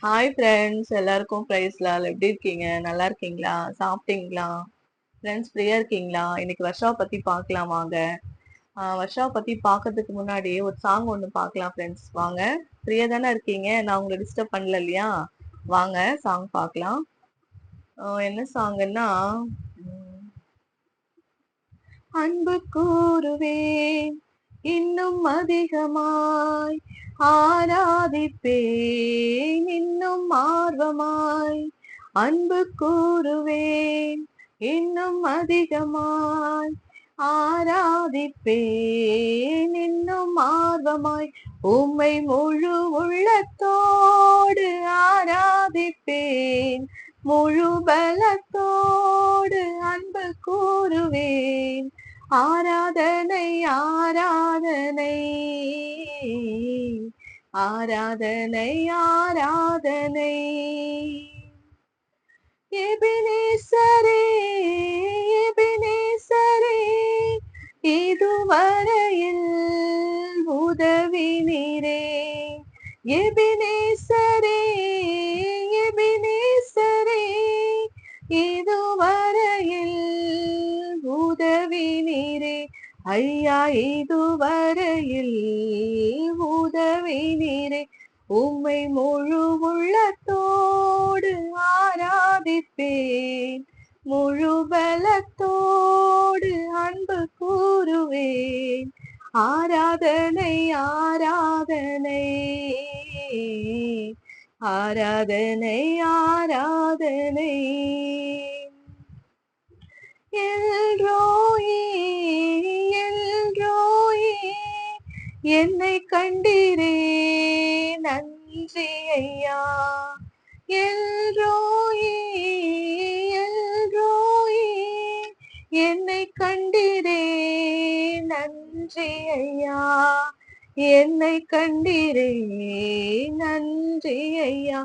Hi friends, எல்லாருக்கும் price Lal. எப்படி இருக்கீங்க? நல்லா இருக்கீங்களா? சாப்பிட்டீங்களா? ஃப்ரெண்ட்ஸ், ஃப்ரீயா இருக்கீங்களா? இன்னைக்கு வர்ஷாவை பத்தி பார்க்கலாம் வாங்க. வர்ஷாவை பத்தி பார்க்கறதுக்கு முன்னாடி ஒரு சாங் ஒன்று பார்க்கலாம் ஃப்ரெண்ட்ஸ். வாங்க. ஃப்ரீயா தானே இருக்கீங்க? நான் உங்களை டிஸ்டர்ப் பண்ணல இல்லையா? வாங்க சாங் பார்க்கலாம். என்ன சாங்குன்னா, அன்பு கூறுவேன் இன்னும் அதிகமாய், ஆராதிப்பேன் இன்னும் ஆர்வமாய். அன்பு கூறுவேன் இன்னும் அதிகமாய், ஆராதிப்பேன் இன்னும் ஆர்வமாய். உம்மை முழு உள்ளத்தோடு ஆராதிப்பேன், முழு பலத்தோடு அன்பு கூறுவேன். ஆராதனை ஆராதனை ஆராதனை ஆராதனை. எபினேசரே எபினேசரே, இதுவரையில் உதவி நீரே. எபினேசரே எபினேசரே, இதுவரையில் உதவி நீரே. ஐயா, இதுவரையில் உதவி நீரே. உம்மை முழு உள்ளத்தோடு ஆராதிப்பேன், முழு பலத்தோடு அன்பு கூறுவேன். ஆராதனை ஆராதனை ஆராதனை ஆராதனை. எல்ரோயி எல்ரோயி, என்னை கண்டீரே நன்றி ஐயா. எல்ரோயி எல்ரோயி, என்னை கண்டீரே நன்றி ஐயா. என்னை கண்டீரே நன்றி ஐயா.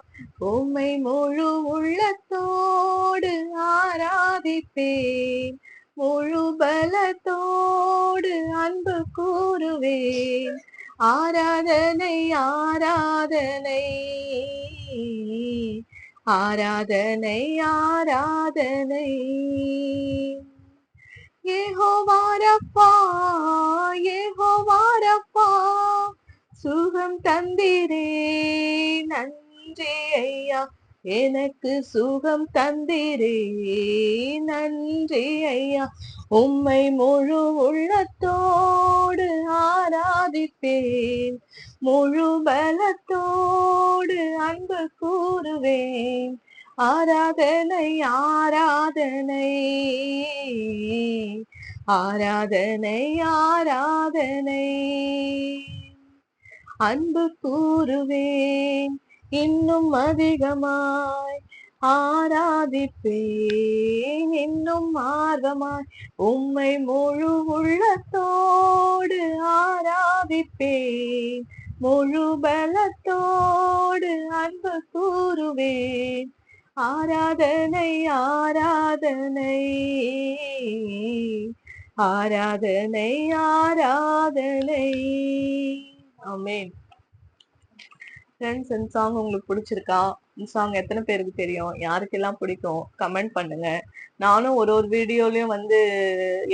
உம்மை முழு உள்ளத்தோடு ஆராதிப்பேன், முழு பலத்தோடு அன்பு கூறுவேன். ஆராதனை ஆராதனை ஆராதனை ஆராதனை. யெகோவா ரப்பா யெகோவா ரப்பா, சுகம் தந்தீரே நன்றி ஐயா. எனக்கு சுகம் தந்தீரே நன்றி ஐயா. உம்மை முழு உள்ளத்தோடு ஆராதிப்பேன், முழு பலத்தோடு அன்பு கூறுவேன். ஆராதனை ஆராதனை ஆராதனை ஆராதனை. அன்பு கூறுவேன் இன்னும் அதிகமாய், ஆராதிப்பேன் இன்னும் ஆர்வமாய். உம்மை முழு உள்ளத்தோடு ஆராதிப்பேன், முழு பலத்தோடு அன்பு கூறுவேன். ஆராதனை ஆராதனை ஆராதனை ஆராதனை. ஆமென். ஃப்ரெண்ட்ஸ், இந்த சாங் உங்களுக்கு பிடிச்சிருக்கா? இந்த சாங் எத்தனை பேருக்கு தெரியும்? யாருக்கெல்லாம் பிடிக்கும்? கமெண்ட் பண்ணுங்க. நானும் ஒரு ஒரு வீடியோலயும் வந்து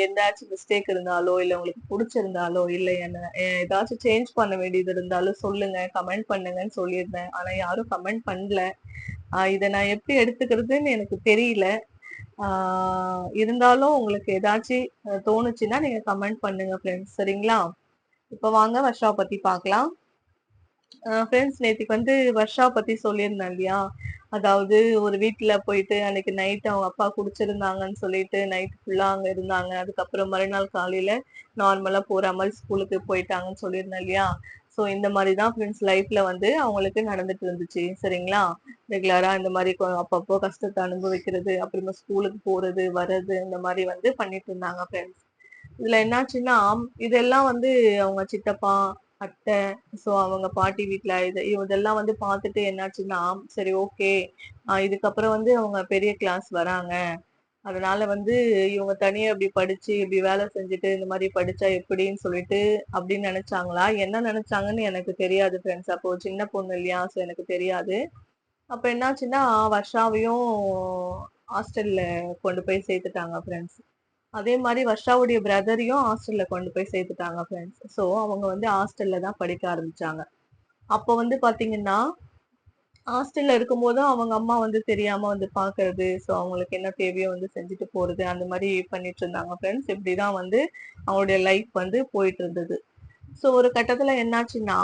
எந்தாச்சும் மிஸ்டேக் இருந்தாலோ, இல்ல உங்களுக்கு பிடிச்சிருந்தாலோ, இல்ல என்ன ஏதாச்சும் சேஞ்ச் பண்ண வேண்டியது இருந்தாலும் சொல்லுங்க, கமெண்ட் பண்ணுங்கன்னு சொல்லியிருந்தேன். ஆனா யாரும் கமெண்ட் பண்ணல. இதை நான் எப்படி எடுத்துக்கிறதுன்னு எனக்கு தெரியல. இருந்தாலும் உங்களுக்கு ஏதாச்சும் தோணுச்சுன்னா நீங்க கமெண்ட் பண்ணுங்க ஃப்ரெண்ட்ஸ், சரிங்களா? இப்ப வாங்க வர்ஷாவை பத்தி பார்க்கலாம். ஃப்ரெண்ட்ஸ், நேற்றுக்கு வந்து வர்ஷா பத்தி சொல்லியிருந்தேன் இல்லையா? அதாவது ஒரு வீட்டுல போயிட்டு அன்னைக்கு நைட் அவங்க அப்பா குடிச்சிருந்தாங்கன்னு சொல்லிட்டு நைட் ஃபுல்லா அங்க இருந்தாங்க. அதுக்கப்புறம் மறுநாள் காலையில நார்மலா போற மாதிரி ஸ்கூலுக்கு போயிட்டாங்கன்னு சொல்லியிருந்தேன் இல்லையா? ஸோ இந்த மாதிரி தான் ஃப்ரெண்ட்ஸ் லைஃப்ல வந்து அவங்களுக்கு நடந்துட்டு இருந்துச்சு, சரிங்களா? ரெகுலரா இந்த மாதிரி அப்பப்போ கஷ்டத்தை அனுபவிக்கிறது, அப்புறமா ஸ்கூலுக்கு போறது வர்றது, இந்த மாதிரி வந்து பண்ணிட்டு இருந்தாங்க ஃப்ரெண்ட்ஸ். இதுல என்னாச்சுன்னா, இதெல்லாம் வந்து அவங்க சித்தப்பா, அத்தை, சோ அவங்க பாட்டி வீட்ல இதெல்லாம் வந்து பார்த்துட்டு என்னாச்சுன்னா, சரி ஓகே, இதுக்கப்புறம் வந்து அவங்க பெரிய கிளாஸ் வராங்க, அதனால வந்து இவங்க தனியா இப்படி படிச்சு இப்படி வேலை செஞ்சுட்டு இந்த மாதிரி படிச்சா எப்படின்னு சொல்லிட்டு அப்படின்னு நினைச்சாங்களா, என்ன நினைச்சாங்கன்னு எனக்கு தெரியாது ஃப்ரெண்ட்ஸ். அப்போ சின்ன பொண்ணு இல்லையா, சோ எனக்கு தெரியாது. அப்ப என்னாச்சுன்னா வர்ஷாவையும் ஹாஸ்டல்ல கொண்டு போய் சேர்த்துட்டாங்க ஃப்ரெண்ட்ஸ். அதே மாதிரி வர்ஷாவுடைய பிரதரையும் ஹாஸ்டல்ல கொண்டு போய் சேர்த்துட்டாங்க ஃப்ரெண்ட்ஸ். ஸோ அவங்க வந்து ஹாஸ்டல்ல தான் படிக்க ஆரம்பிச்சாங்க. அப்போ வந்து பாத்தீங்கன்னா ஹாஸ்டல்ல இருக்கும்போதும் அவங்க அம்மா வந்து தெரியாம வந்து பாக்குறது, ஸோ அவங்களுக்கு என்ன தேவையோ வந்து செஞ்சுட்டு போறது, அந்த மாதிரி பண்ணிட்டு இருந்தாங்க ஃப்ரெண்ட்ஸ். இப்படிதான் வந்து அவங்களுடைய லைஃப் வந்து போயிட்டு இருந்தது. ஸோ ஒரு கட்டத்துல என்னாச்சுன்னா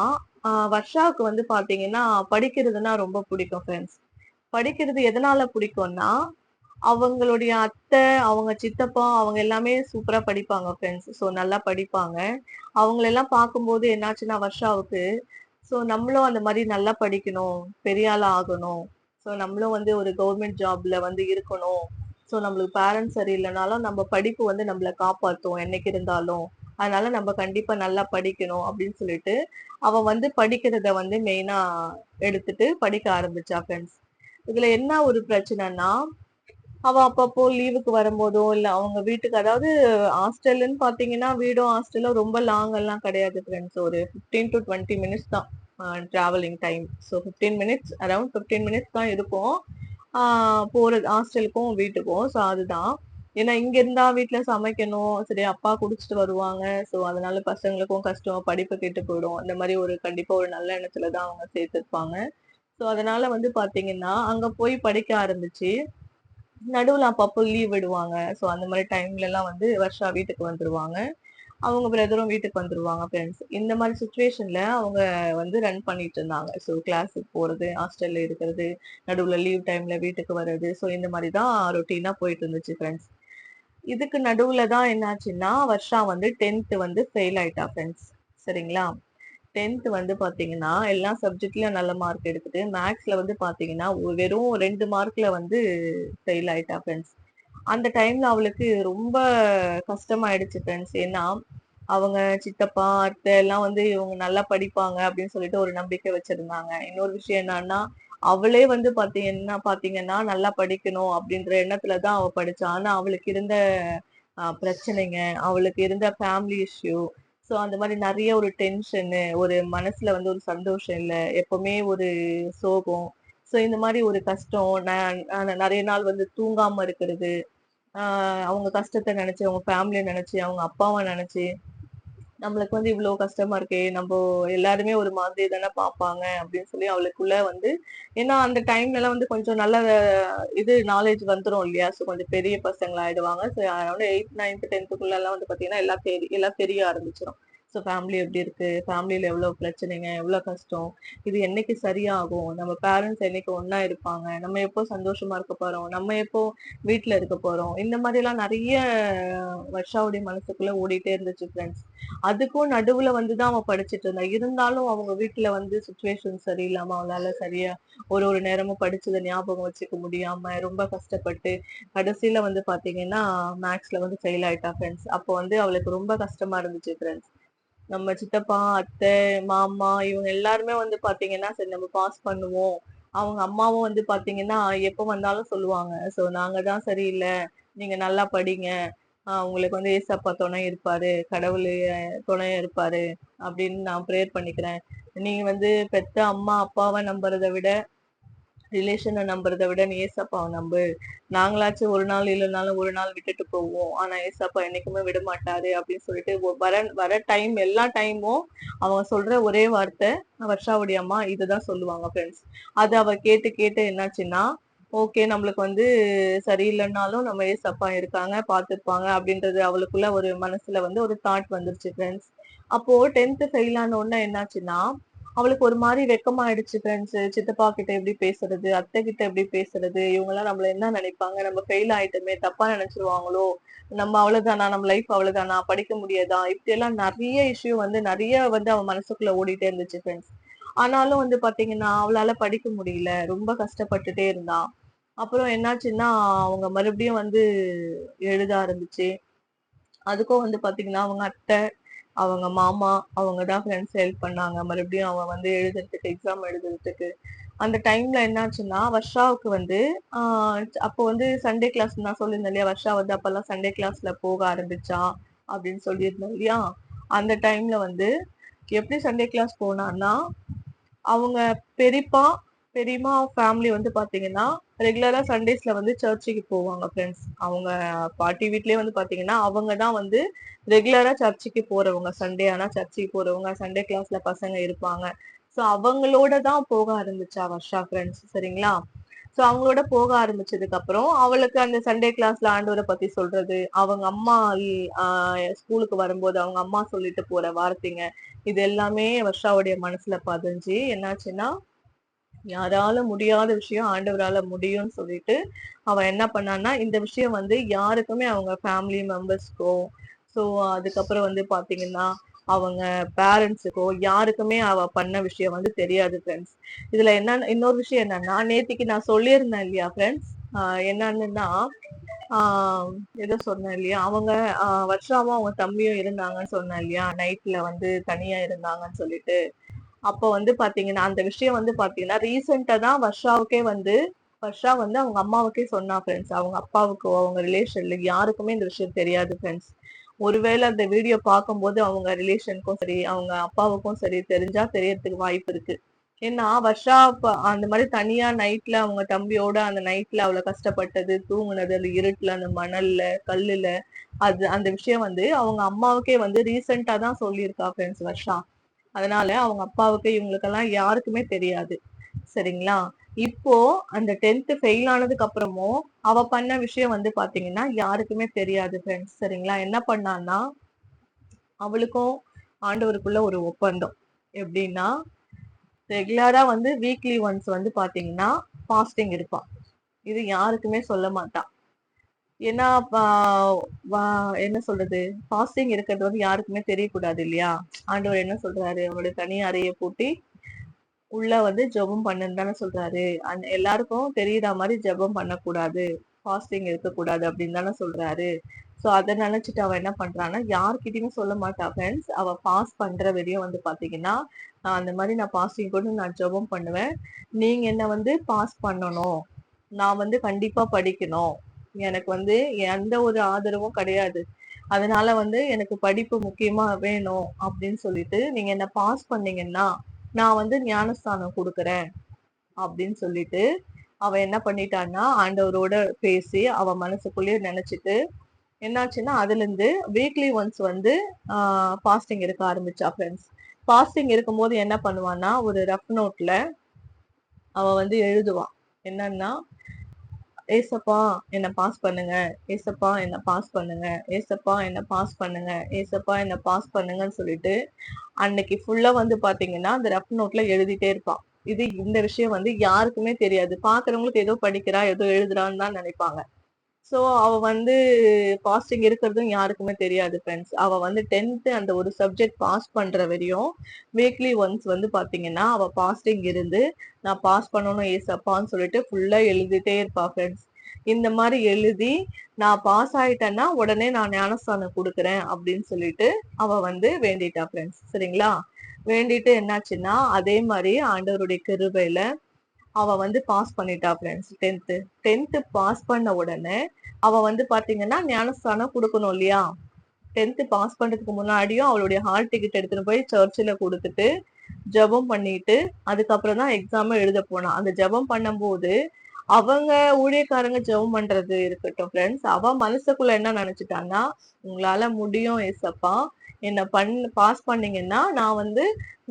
வர்ஷாவுக்கு வந்து பாத்தீங்கன்னா படிக்கிறதுனா ரொம்ப பிடிக்கும் ஃப்ரெண்ட்ஸ். படிக்கிறது எதனால பிடிக்கும்னா அவங்களுடைய அத்தை, அவங்க சித்தப்பா அவங்க எல்லாமே சூப்பரா படிப்பாங்க ஃப்ரெண்ட்ஸ். ஸோ நல்லா படிப்பாங்க. அவங்களெல்லாம் பார்க்கும்போது என்னாச்சுன்னா வர்ஷாவுக்கு, ஸோ நம்மளும் அந்த மாரி நல்லா படிக்கணும், பெரிய ஆளா ஆகணும். ஸோ நம்மளும் வந்து ஒரு கவர்மெண்ட் ஜாப்ல வந்து இருக்கணும். ஸோ நம்மளுக்கு பேரண்ட்ஸ் சரியில்லனாலும் நம்ம படிப்பு வந்து நம்மள காப்பாத்தும் என்னைக்கு இருந்தாலும். அதனால நம்ம கண்டிப்பா நல்லா படிக்கணும் அப்படின்னு சொல்லிட்டு, அவ வந்து படிக்கிறத வந்து மெயினா எடுத்துட்டு படிக்க ஆரம்பிச்சா ஃப்ரெண்ட்ஸ். இதுல என்ன ஒரு பிரச்சனைன்னா அவ அப்பப்போ லீவுக்கு வரும்போதோ, இல்ல அவங்க வீட்டுக்கு அதாவது ஹாஸ்டல்ன்னு பாத்தீங்கன்னா, வீடும் ஹாஸ்டலும் ரொம்ப லாங் எல்லாம் கிடையாது ஃப்ரெண்ட்ஸ். ஒரு 15 to 20 மினிட்ஸ் தான் travelling time. So 15 minutes around 15 minutes தான் இருக்கும். போறது ஹாஸ்டலுக்கும் வீட்டுக்கும். ஸோ அதுதான். ஏன்னா இங்க இருந்தா வீட்ல சமைக்கணும். சரி அப்பா குடிச்சிட்டு வருவாங்க. ஸோ அதனால பசங்களுக்கும் கஷ்டம். படிப்பு கெட்டு போயிடும். இந்த மாதிரி ஒரு கண்டிப்பா ஒரு நல்ல எண்ணத்துல தான் அவங்க சேர்த்திருப்பாங்க. ஸோ அதனால வந்து பாத்தீங்கன்னா, அங்க போய் படிக்க ஆரம்பிச்சு நடுவுல அப்பப்போ லீவ் விடுவாங்க. சோ அந்த மாரி டைம்ல எல்லாம் வந்து வர்ஷா வீட்டுக்கு வந்துருவாங்க. அவங்க பிரதரும் வீட்டுக்கு வந்துருவாங்க ஃப்ரெண்ட்ஸ். இந்த மாரி சிச்சுவேஷன்ல அவங்க வந்து ரன் பண்ணிட்டு இருந்தாங்க. சோ கிளாஸுக்கு போறது, ஹாஸ்டல்ல இருக்கிறது, நடுவுல லீவ் டைம்ல வீட்டுக்கு வர்றது. சோ இந்த மாரி தான் ரொட்டீனா போயிட்டு இருந்துச்சு ஃப்ரெண்ட்ஸ். இதுக்கு நடுவுல தான் என்னாச்சுன்னா, வர்ஷா வந்து 10th வந்து ஃபெயில் ஆயிட்டா ஃப்ரெண்ட்ஸ். சரிங்களா? 10th வந்து பாத்தீங்கன்னா, எல்லா சப்ஜெக்ட்லயும் நல்ல மார்க் எடுத்துட்டு, மேத்ஸ்ல வந்து பாத்தீங்கன்னா, வெறும் 2 மார்க்ல வந்து ஃபெயில் ஆயிட்டா ஃப்ரெண்ட்ஸ். அந்த டைம்ல அவளுக்கு ரொம்ப கஷ்டமாயிடுச்சு ஃப்ரெண்ட்ஸ். ஏன்னா, அவங்க சித்தப்பா, அத்தை எல்லாம் வந்து இவங்க நல்லா படிப்பாங்க அப்படின்னு சொல்லிட்டு ஒரு நம்பிக்கை வச்சிருந்தாங்க. இன்னொரு விஷயம் என்னன்னா, அவளே வந்து பாத்தீங்கன்னா நல்லா படிக்கணும் அப்படின்ற எண்ணத்துல தான் அவ படிச்சா. ஆனா அவளுக்கு இருந்த பிரச்சனைங்க, அவளுக்கு இருந்த ஃபேமிலி இஷ்யூ, சோ அந்த மாதிரி நிறைய ஒரு டென்ஷனு, ஒரு மனசுல வந்து ஒரு சந்தோஷம் இல்ல, எப்பவுமே ஒரு சோகம். சோ இந்த மாதிரி ஒரு கஷ்டம், நிறைய நாள் வந்து தூங்காம இருக்கிறது, அவங்க கஷ்டத்தை நினைச்சு, அவங்க ஃபேமிலியை நினைச்சு, அவங்க அப்பாவை நினைச்சு, நம்மளுக்கு வந்து இவ்வளவு கஷ்டமா இருக்கே, நம்ம எல்லாருமே ஒரு மாதிரி தானே பார்ப்பாங்க அப்படின்னு சொல்லி அவளுக்குள்ள வந்து, ஏன்னா அந்த டைம்ல எல்லாம் வந்து கொஞ்சம் நல்ல இது நாலேஜ் வந்துரும் இல்லையா, சோ கொஞ்சம் பெரிய பசங்களா ஆயிடுவாங்க. ஸோ அதனால 8th 9th 10th எல்லாம் வந்து பாத்தீங்கன்னா எல்லாம் தெரிய ஆரம்பிச்சிடும். ஸோ ஃபேமிலி எப்படி இருக்கு, ஃபேமிலியில எவ்வளவு பிரச்சனைங்க, எவ்வளவு கஷ்டம், இது என்னைக்கு சரியாகும், நம்ம பேரண்ட்ஸ் என்னைக்கு ஒண்ணா இருப்பாங்க, நம்ம எப்போ சந்தோஷமா இருக்க போறோம், நம்ம எப்போ வீட்டுல இருக்க போறோம், இந்த மாதிரி எல்லாம் நிறைய வர்ஷாவுடைய மனசுக்குள்ள ஓடிட்டே இருந்துச்சு ஃப்ரெண்ட்ஸ். அதுக்கும் நடுவுல வந்துதான் அவன் படிச்சுட்டு இருந்தா. இருந்தாலும் அவங்க வீட்டுல வந்து சுச்சுவேஷன் சரியில்லாம அவளால சரியா ஒரு ஒரு நேரமும் படிச்சதை ஞாபகம் வச்சுக்க முடியாம ரொம்ப கஷ்டப்பட்டு கடைசியில வந்து பாத்தீங்கன்னா மேக்ஸ்ல வந்து ஃபெயில் ஆயிட்டா ஃப்ரெண்ட்ஸ். அப்போ வந்து அவளுக்கு ரொம்ப கஷ்டமா இருந்துச்சு ஃப்ரெண்ட்ஸ். நம்ம சித்தப்பா, அத்தை, மாமா இவங்க எல்லாருமே வந்து பாத்தீங்கன்னா சரி நம்ம பாஸ் பண்ணுவோம். அவங்க அம்மாவும் வந்து பாத்தீங்கன்னா எப்ப வந்தாலும் சொல்லுவாங்க, சோ நாங்க தான் சரியில்லை, நீங்க நல்லா படிங்க, உங்களுக்கு வந்து ஏசப்பா துணை இருப்பாரு, கடவுள் துணையா இருப்பாரு அப்படின்னு நான் ப்ரேயர் பண்ணிக்கிறேன். நீங்க வந்து பெத்த அம்மா அப்பாவை நம்புறதை விட, ரிலேஷனை நம்புறதை விட நீ ஏசப்பாவை நம்பு. நாங்களாச்சும் ஒரு நாள் இல்லைனாலும் ஒரு நாள் விட்டுட்டு போவோம், ஆனா ஏசப்பா என்னைக்குமே விட மாட்டாரு அப்படின்னு சொல்லிட்டு வர வர டைம் எல்லா டைமும் அவங்க சொல்ற ஒரே வார்த்தை வர்ஷாவுடைய அம்மா இதுதான் சொல்லுவாங்க ஃப்ரெண்ட்ஸ். அது அவ கேட்டு கேட்டு என்னாச்சுன்னா, ஓகே நம்மளுக்கு வந்து சரியில்லைன்னாலும் நம்ம ஏசப்பா இருக்காங்க பாத்துருப்பாங்க அப்படின்றது அவளுக்குள்ள ஒரு மனசுல வந்து ஒரு தாட் வந்துருச்சு ஃப்ரெண்ட்ஸ். அப்போ 10th ஃபெயில் ஆன உடனே என்னாச்சுன்னா அவளுக்கு ஒரு மாதிரி வெக்கமாயிடுச்சு ஃப்ரெண்ட்ஸ். சித்தப்பா கிட்ட எப்படி பேசுறது, அத்தை கிட்ட எப்படி பேசுறது, இவங்க எல்லாம் நம்மள என்ன நினைப்பாங்க, நம்ம ஃபெயில் ஆயிட்டோமே தப்பா நினைச்சிருவாங்களோ, நம்ம அவ்வளவுதானா, நம்ம லைஃப் அவ்வளவுதானா, படிக்க முடியாதா, இப்படி எல்லாம் நிறைய இஷ்யூ வந்து நிறைய வந்து அவன் மனசுக்குள்ள ஓடிட்டே இருந்துச்சு ஃப்ரெண்ட்ஸ். ஆனாலும் வந்து பாத்தீங்கன்னா அவளால படிக்க முடியல, ரொம்ப கஷ்டப்பட்டுட்டே இருந்தா. அப்புறம் என்னாச்சுன்னா அவங்க மறுபடியும் வந்து எழுத ஆரம்பிச்சு, அதுக்கும் வந்து பாத்தீங்கன்னா அவங்க அத்தை, அவங்க மாமா அவங்க தான் ஃப்ரெண்ட்ஸ் ஹெல்ப் பண்ணாங்க. மறுபடியும் அவ வந்து எழுதுறதுக்கு, எக்ஸாம் எழுதுறதுக்கு. அந்த டைம்ல என்னாச்சுன்னா வர்ஷாவுக்கு வந்து அப்போ வந்து சண்டே கிளாஸ் நான் சொல்லியிருந்தேன் இல்லையா, வர்ஷா வந்து அப்பெல்லாம் சண்டே கிளாஸ்ல போக ஆரம்பிச்சா அப்படின்னு சொல்லியிருந்தேன் இல்லையா. அந்த டைம்ல வந்து எப்படி சண்டே கிளாஸ் போனான்னா, அவங்க பெரியப்பா, பெரியம்மா ஃபேமிலி வந்து பாத்தீங்கன்னா ரெகுலரா சண்டேஸ்ல வந்து சர்ச்சுக்கு போவாங்க ஃப்ரெண்ட்ஸ். அவங்க பாட்டி வீட்லயே வந்து பாத்தீங்கன்னா அவங்க தான் வந்து ரெகுலரா சர்ச்சுக்கு போறவங்க. சண்டே ஆனா சர்ச்சுக்கு போறவங்க, சண்டே கிளாஸ்ல பசங்க இருப்பாங்க. ஸோ அவங்களோட தான் போக ஆரம்பிச்சா வர்ஷா ஃப்ரெண்ட்ஸ். சரிங்களா? ஸோ அவங்களோட போக ஆரம்பிச்சதுக்கு அப்புறம் அவளுக்கு அந்த சண்டே கிளாஸ்ல ஆண்டவரை பத்தி சொல்றது, அவங்க அம்மா ஸ்கூலுக்கு வரும்போது அவங்க அம்மா சொல்லிட்டு போற வார்த்தைங்க, இது எல்லாமே வர்ஷாவுடைய மனசுல பதிஞ்சு என்னாச்சுன்னா யாரால முடியாத விஷயம் ஆண்டவரால முடியும்னு சொல்லிட்டு அவ என்ன பண்ணான்னா இந்த விஷயம் வந்து யாருக்குமே அவங்க ஃபேமிலி மெம்பர்ஸ்க்கோ ஸோ அதுக்கப்புறம் வந்து பாத்தீங்கன்னா அவங்க பேரண்ட்ஸுக்கோ யாருக்குமே அவ பண்ண விஷயம் வந்து தெரியாது ஃப்ரெண்ட்ஸ். இதுல என்ன இன்னொரு விஷயம் என்னன்னா நேத்திக்கு நான் சொல்லியிருந்தேன் இல்லையா ஃப்ரெண்ட்ஸ், என்னன்னுன்னா ஆஹ் ஏதோ சொன்னேன் இல்லையா அவங்க வருஷாவும் அவங்க தம்பியும் இருந்தாங்கன்னு சொன்னேன் இல்லையா, நைட்ல வந்து தனியா இருந்தாங்கன்னு சொல்லிட்டு. அப்ப வந்து பாத்தீங்கன்னா அந்த விஷயம் வந்து பாத்தீங்கன்னா ரீசெண்டா தான் வர்ஷா வந்து அவங்க அம்மாவுக்கே சொன்னா ஃப்ரெண்ட்ஸ். அவங்க அப்பாவுக்கோ அவங்க ரிலேஷன்ல யாருக்குமே இந்த விஷயம் தெரியாது ஃப்ரெண்ட்ஸ். ஒருவேளை அந்த வீடியோ பார்க்கும்போது அவங்க ரிலேஷனுக்கும் சரி அவங்க அப்பாவுக்கும் சரி தெரிஞ்சா தெரியறதுக்கு வாய்ப்பு இருக்கு. ஏன்னா வர்ஷா அந்த மாதிரி தனியா நைட்ல அவங்க தம்பியோட அந்த நைட்ல அவ்வளவு கஷ்டப்பட்டது, தூங்குனது, அந்த இருட்டுல, அந்த மணல்ல, கல்லுல, அது அந்த விஷயம் வந்து அவங்க அம்மாவுக்கே வந்து ரீசெண்டா தான் சொல்லியிருக்கா ஃப்ரெண்ட்ஸ் வர்ஷா. அதனால அவங்க அப்பாவுக்கு இவங்களுக்கெல்லாம் யாருக்குமே தெரியாது. சரிங்களா? இப்போ அந்த 10th ஃபெயில் ஆனதுக்கு அப்புறமும் அவ பண்ண விஷயம் வந்து பாத்தீங்கன்னா யாருக்குமே தெரியாது ஃப்ரெண்ட்ஸ். சரிங்களா? என்ன பண்ணான்னா அவளுக்கும் ஆண்டவருக்குள்ள ஒரு ஒப்பந்தம். எப்படின்னா ரெகுலரா வந்து வீக்லி ஒன்ஸ் வந்து பாத்தீங்கன்னா ஃபாஸ்டிங் இருப்பா. இது யாருக்குமே சொல்ல மாட்டா. ஏன்னா என்ன சொல்றது, ஃபாஸ்டிங் இருக்கிறது வந்து யாருக்குமே தெரியக்கூடாது இல்லையா? ஆண்டவர் என்ன சொல்றாரு, அவருடைய தனி அறையை பூட்டி உள்ள வந்து ஜெபம் பண்ணுன்னு தானே சொல்றாரு. அந்த எல்லாருக்கும் தெரியுற மாதிரி ஜெபம் பண்ணக்கூடாது, ஃபாஸ்டிங் இருக்கக்கூடாது அப்படின்னு தானே சொல்றாரு. சோ அதை நினைச்சிட்டு அவ என்ன பண்றான்னா யார்கிட்டயுமே சொல்ல மாட்டா ஃப்ரெண்ட்ஸ். அவ பாஸ் பண்ற வரையும் வந்து பாத்தீங்கன்னா நான் அந்த மாதிரி நான் பாஸ்டிங் கூட நான் ஜெபம் பண்ணுவேன், நீங்க என்ன வந்து பாஸ் பண்ணணும், நான் வந்து கண்டிப்பா படிக்கணும், எனக்கு வந்து எந்த ஒரு ஆதரவும் கிடையாது, அதனால வந்து எனக்கு படிப்பு முக்கியமா வேணும் அப்படின்னு சொல்லிட்டு நீங்க என்ன பாஸ் பண்ணீங்கன்னா நான் வந்து ஞானஸ்தானம் கொடுக்கறேன் அப்படின்னு சொல்லிட்டு அவ என்ன பண்ணிட்டான்னா ஆண்டவரோட பேசி அவ மனசுக்குள்ளேயே நினைச்சிட்டு என்னாச்சுன்னா அதுல இருந்து வீக்லி ஒன்ஸ் வந்து ஃபாஸ்டிங் இருக்க ஆரம்பிச்சா ஃப்ரெண்ட்ஸ். ஃபாஸ்டிங் இருக்கும்போது என்ன பண்ணுவான்னா ஒரு ரஃப் நோட்ல அவ வந்து எழுதுவா. என்னன்னா ஏசப்பா என்ன பாஸ் பண்ணுங்க, ஏசப்பா என்ன பாஸ் பண்ணுங்க, ஏசப்பா என்ன பாஸ் பண்ணுங்க, ஏசப்பா என்ன பாஸ் பண்ணுங்கன்னு சொல்லிட்டு அன்னைக்கு ஃபுல்லா வந்து பாத்தீங்கன்னா அந்த ரஃப் நோட்ல எழுதிட்டே இருப்பான். இந்த விஷயம் வந்து யாருக்குமே தெரியாது. பாக்குறவங்களுக்கு ஏதோ படிக்கிறா ஏதோ எழுதுறான்னு தான் நினைப்பாங்க. சோ அவ வந்து பாஸ்டிங் இருக்கிறதும் யாருக்குமே தெரியாது ஃப்ரெண்ட்ஸ். அவ வந்து 10th அந்த ஒரு சப்ஜெக்ட் பாஸ் பண்ற வரையும் வீக்லி ஒன்ஸ் வந்து பாத்தீங்கன்னா அவ பாஸ்டிங் இருந்து நான் பாஸ் பண்ணணும் ஏசப்பான்னு சொல்லிட்டு ஃபுல்லா எழுதிட்டே இருப்பா ஃப்ரெண்ட்ஸ். இந்த மாதிரி எழுதி நான் பாஸ் ஆயிட்டேன்னா உடனே நான் ஞானஸ்தானம் கொடுக்குறேன் அப்படின்னு சொல்லிட்டு அவ வந்து வேண்டிட்டா ஃப்ரெண்ட்ஸ். சரிங்களா? வேண்டிட்டு என்னாச்சுன்னா அதே மாதிரி ஆண்டவருடைய கிருபையில அவ வந்து பாஸ் பண்ணிட்டா ஃப்ரெண்ட்ஸ் 10th பாஸ் பண்ண உடனே அவ வந்து பாத்தீங்கன்னா ஞானஸ்தானம் கொடுக்கணும் இல்லையா? 10th பாஸ் பண்றதுக்கு முன்னாடியும் அவளுடைய ஹால் டிக்கெட் எடுத்துட்டு போய் சர்ச்சில் கொடுத்துட்டு ஜெபம் பண்ணிட்டு அதுக்கப்புறம் தான் எக்ஸாம் எழுத போனா. அந்த ஜெபம் பண்ணும்போது அவங்க ஊழியக்காரங்க ஜெபம் பண்றது இருக்கட்டும் ஃப்ரெண்ட்ஸ், அவ மனசுக்குள்ள என்ன நினைச்சிட்டான்னா உங்களால முடியும் ஏசப்பா, என்ன பாஸ் பண்ணீங்கன்னா நான் வந்து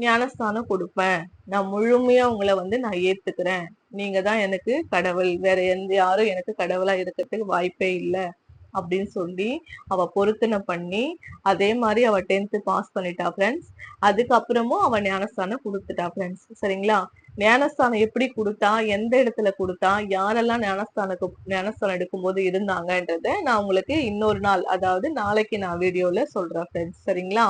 ஞானஸ்தானம் கொடுப்பேன், நான் முழுமையா உங்களை வந்து நான் ஏத்துக்கிறேன், நீங்க தான் எனக்கு கடவுள், வேற எந்த யாரும் எனக்கு கடவுளா இருக்கிறதுக்கு வாய்ப்பே இல்லை அப்படின்னு சொல்லி அவ பொருத்தனை பண்ணி அதே மாதிரி அவ 10th பாஸ் பண்ணிட்டா ஃப்ரெண்ட்ஸ். அதுக்கப்புறமும் அவ ஞானஸ்தானம் கொடுத்துட்டா ஃப்ரெண்ட்ஸ். சரிங்களா? ஞானஸ்தானம் எப்படி கொடுத்தா, எந்த இடத்துல கொடுத்தா, யாரெல்லாம் ஞானஸ்தானம் எடுக்கும்போது இருந்தாங்கன்றத நான் உங்களுக்கு இன்னொரு நாள் அதாவது நாளைக்கு நான் வீடியோல சொல்றேன் ஃப்ரெண்ட்ஸ். சரிங்களா?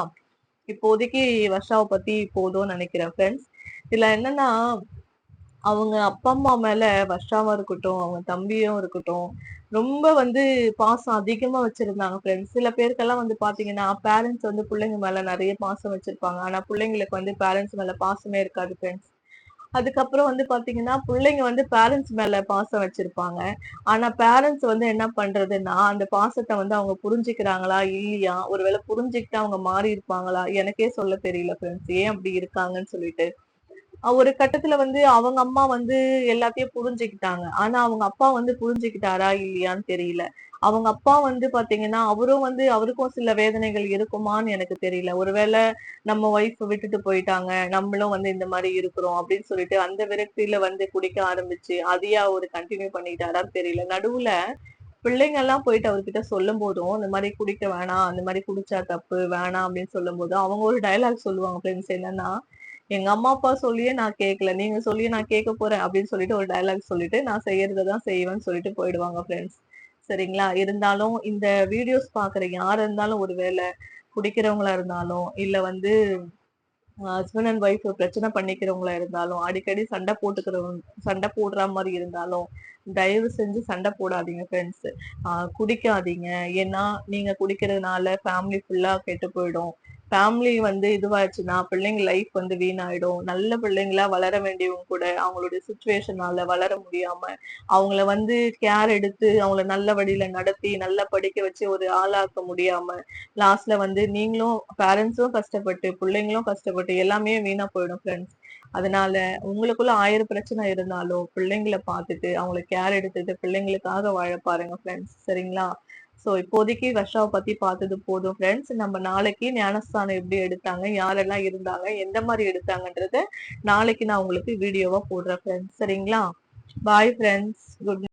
இப்போதைக்கு வர்ஷாவை பத்தி போதும்னு நினைக்கிறேன் ஃப்ரெண்ட்ஸ். இதுல என்னன்னா அவங்க அப்பா அம்மா மேல வர்ஷாவா இருக்கட்டும் அவங்க தம்பியும் இருக்கட்டும் ரொம்ப வந்து பாசம் அதிகமா வச்சிருந்தாங்க ஃப்ரெண்ட்ஸ். சில பேருக்கெல்லாம் வந்து பாத்தீங்கன்னா பேரண்ட்ஸ் வந்து பிள்ளைங்க மேல நிறைய பாசம் வச்சிருப்பாங்க, ஆனா பிள்ளைங்களுக்கு வந்து பேரண்ட்ஸ் மேல பாசமே இருக்காது ஃப்ரெண்ட்ஸ். அதுக்கப்புறம் வந்து பாத்தீங்கன்னா பிள்ளைங்க வந்து பேரண்ட்ஸ் மேல பாசம் வச்சிருப்பாங்க, ஆனா பேரண்ட்ஸ் வந்து என்ன பண்றதுன்னா அந்த பாசத்தை வந்து அவங்க புரிஞ்சுக்கிறாங்களா இல்லையா, ஒருவேளை புரிஞ்சுக்கிட்டு அவங்க மாறி இருப்பாங்களா எனக்கே சொல்ல தெரியல ஃப்ரெண்ட்ஸ், ஏன் அப்படி இருக்காங்கன்னு சொல்லிட்டு. ஒரு கட்டத்துல வந்து அவங்க அம்மா வந்து எல்லாத்தையும் புரிஞ்சுக்கிட்டாங்க. ஆனா அவங்க அப்பா வந்து புரிஞ்சுக்கிட்டாரா இல்லையான்னு தெரியல. அவங்க அப்பா வந்து பாத்தீங்கன்னா, அவரும் வந்து அவருக்கும் சில வேதனைகள் இருக்குமான்னு எனக்கு தெரியல. ஒருவேளை நம்ம ஒய்ஃப் விட்டுட்டு போயிட்டாங்க, நம்மளும் வந்து இந்த மாரி இருக்கிறோம் அப்படின்னு சொல்லிட்டு அந்த விரக்தியில வந்து குடிக்க ஆரம்பிச்சு, அதையே அவரு கன்டின்யூ பண்ணிட்டாரான்னு தெரியல. நடுவுல பிள்ளைங்க எல்லாம் போயிட்டு அவர்கிட்ட சொல்லும்போதும், இந்த மாரி குடிக்க வேணாம், அந்த மாரி குடிச்சா தப்பு, வேணாம் அப்படின்னு சொல்லும்போது, அவங்க ஒரு டயலாக் சொல்லுவாங்க ஃப்ரெண்ட்ஸ் என்னன்னா, எங்க அம்மா, அப்பா சொல்லியே நான் கேட்கல. நீங்க சொல்லியே நான் கேட்க போறேன் அப்படின்னு சொல்லிட்டு ஒரு டயலாக் சொல்லிட்டு, நான் செய்யறத தான் செய்வேன்னு சொல்லிட்டு போயிடுவாங்க ஃப்ரெண்ட்ஸ். சரிங்களா? இருந்தாலும் இந்த வீடியோஸ் பாக்குற யாரா இருந்தாலும் ஒரு வேள குடிக்கிறவங்களா இருந்தாலும், இல்ல வந்து ஹஸ்பண்ட் அண்ட் ஒய்ஃப் பிரச்சனை பண்ணிக்கிறவங்களா இருந்தாலும், அடிக்கடி சண்டை போடுற மாரி இருந்தாலும், தயவு செஞ்சு சண்டை போடாதீங்க ஃப்ரெண்ட்ஸ். குடிக்காதீங்க. ஏன்னா, நீங்க குடிக்கிறதுனால ஃபேமிலி ஃபுல்லா கெட்டு போயிடும். ஃபேமிலி வந்து இதுவாச்சுன்னா, பிள்ளைங்க லைஃப் வந்து வீணாயிடும். நல்ல பிள்ளைங்களா வளர வேண்டியவங்க கூட, அவங்களுடைய சிச்சுவேஷனால வளர முடியாம, அவங்கள வந்து கேர் எடுத்து, அவங்கள நல்ல வழியில நடத்தி, நல்லா படிக்க வச்சு ஒரு ஆளாக்க முடியாம, லாஸ்ட்ல வந்து நீங்களும் பேரண்ட்ஸும் கஷ்டப்பட்டு, பிள்ளைங்களும் கஷ்டப்பட்டு எல்லாமே வீணா போயிடும் ஃப்ரெண்ட்ஸ். அதனால உங்களுக்குள்ள 1000 பிரச்சனை இருந்தாலும், பிள்ளைங்கள பார்த்துட்டு, அவங்கள கேர் எடுத்துட்டு, பிள்ளைங்களுக்காக வாழ பாருங்க ஃப்ரெண்ட்ஸ். சரிங்களா? சோ இப்போதைக்கு வர்ஷாவ பத்தி பார்த்தது போதும் ஃப்ரெண்ட்ஸ். நம்ம நாளைக்கு ஞானஸ்தானம் எப்படி எடுத்தாங்க, யாரெல்லாம் இருந்தாங்க, எந்த மாரி எடுத்தாங்கன்றத நாளைக்கு நான் உங்களுக்கு வீடியோவா போடுறேன் ஃப்ரெண்ட்ஸ். சரிங்களா? Bye friends. குட்